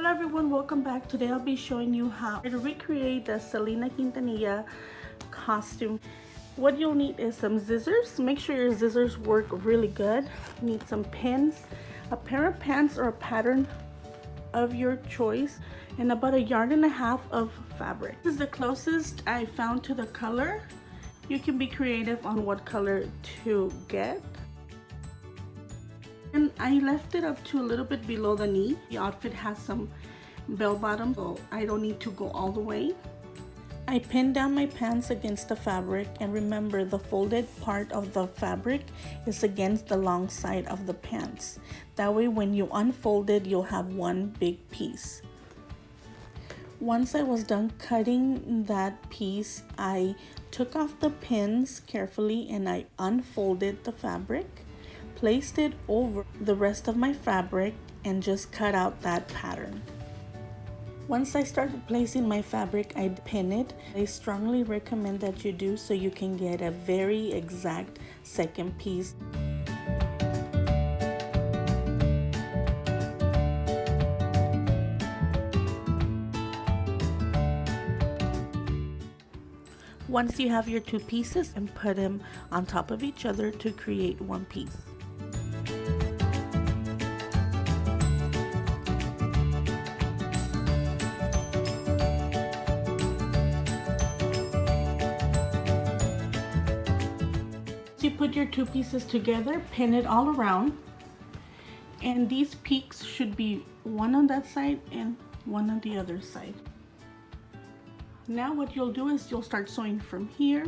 Hello everyone, welcome back. Today I'll be showing you how to recreate the Selena Quintanilla costume. What you'll need is some scissors. Make sure your scissors work really good. You need some pins, a pair of pants or a pattern of your choice, and about 1.5 yards of fabric. This is the closest I found to the color. You can be creative on what color to get. And I left it up to a little bit below the knee. The outfit has some bell bottom, so I don't need to go all the way. I pinned down my pants against the fabric, and remember, the folded part of the fabric is against the long side of the pants. That way when you unfold it, you'll have one big piece. Once I was done cutting that piece, I took off the pins carefully and I unfolded the fabric, placed it over the rest of my fabric, and just cut out that pattern. Once I started placing my fabric, I'd pin it. I strongly recommend that you do so you can get a very exact second piece. Once you have your two pieces, and put them on top of each other to create one piece. You put your two pieces together, pin it all around, and these peaks should be one on that side and one on the other side. Now what you'll do is you'll start sewing from here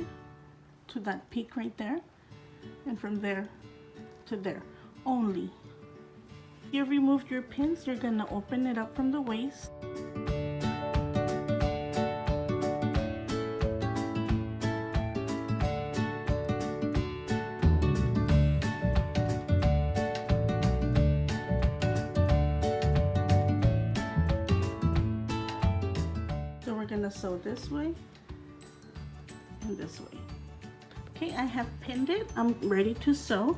to that peak right there, and from there to there only. You've removed your pins, you're gonna open it up from the waist. So we're gonna sew this way and this way. Okay, I have pinned it. I'm ready to sew.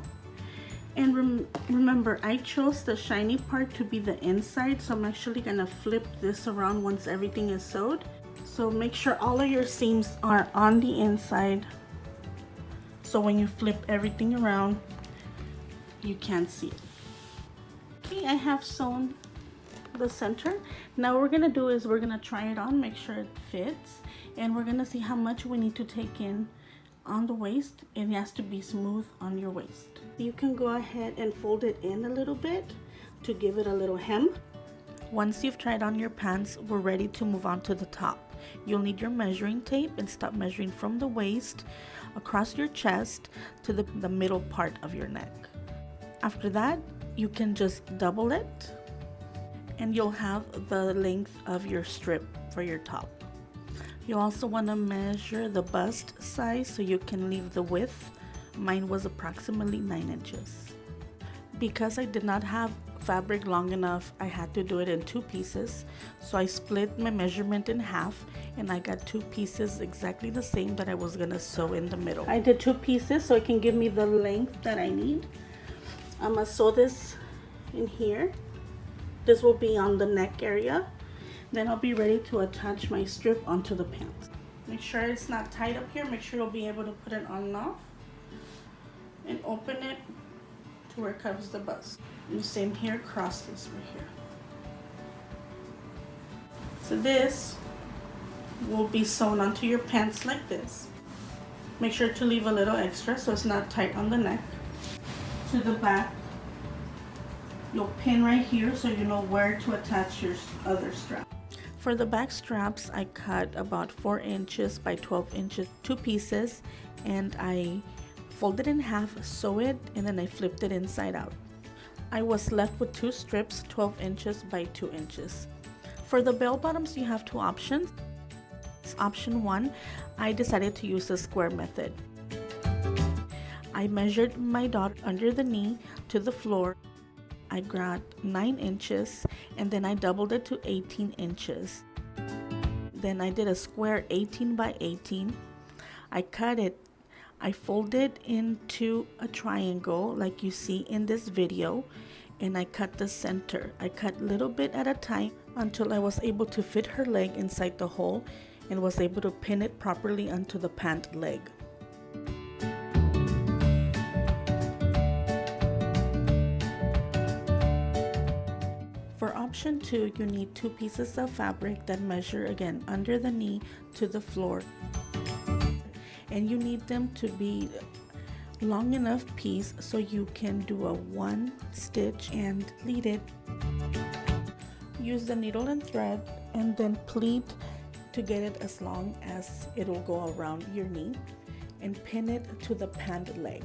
And remember, I chose the shiny part to be the inside, so I'm actually gonna flip this around once everything is sewed. So make sure all of your seams are on the inside, so when you flip everything around, you can't see it. Okay, I have sewn the center. Now what we're gonna do is we're gonna try it on, make sure it fits, and we're gonna see how much we need to take in on the waist. It has to be smooth on your waist. You can go ahead and fold it in a little bit to give it a little hem. Once you've tried on your pants, we're ready to move on to the top. You'll need your measuring tape and stop measuring from the waist across your chest to the middle part of your neck. After that, you can just double it, and you'll have the length of your strip for your top. You also want to measure the bust size so you can leave the width. Mine was approximately 9 inches. Because I did not have fabric long enough, I had to do it in 2 pieces. So I split my measurement in half, and I got 2 pieces exactly the same that I was gonna sew in the middle. I did 2 pieces so it can give me the length that I need. I'm gonna sew this in here. This will be on the neck area. Then I'll be ready to attach my strip onto the pants. Make sure it's not tight up here. Make sure you'll be able to put it on and off. And open it to where it covers the bust. And the same here, cross this right here. So this will be sewn onto your pants like this. Make sure to leave a little extra so it's not tight on the neck. To the back, you'll pin right here so you know where to attach your other strap. For the back straps, I cut about 4 inches by 12 inches, 2 pieces, and I folded in half, sew it, and then I flipped it inside out. I was left with 2 strips, 12 inches by 2 inches. For the bell bottoms, you have 2 options. Option 1, I decided to use the square method. I measured my dot under the knee to the floor. I grabbed 9 inches, and then I doubled it to 18 inches. Then I did a square 18 by 18. I cut it. I folded into a triangle like you see in this video, and I cut the center. I cut a little bit at a time until I was able to fit her leg inside the hole and was able to pin it properly onto the pant leg. For option 2, you need 2 pieces of fabric that measure again under the knee to the floor, and you need them to be long enough piece so you can do a 1 stitch and pleat it. Use the needle and thread and then pleat to get it as long as it will go around your knee and pin it to the pant leg.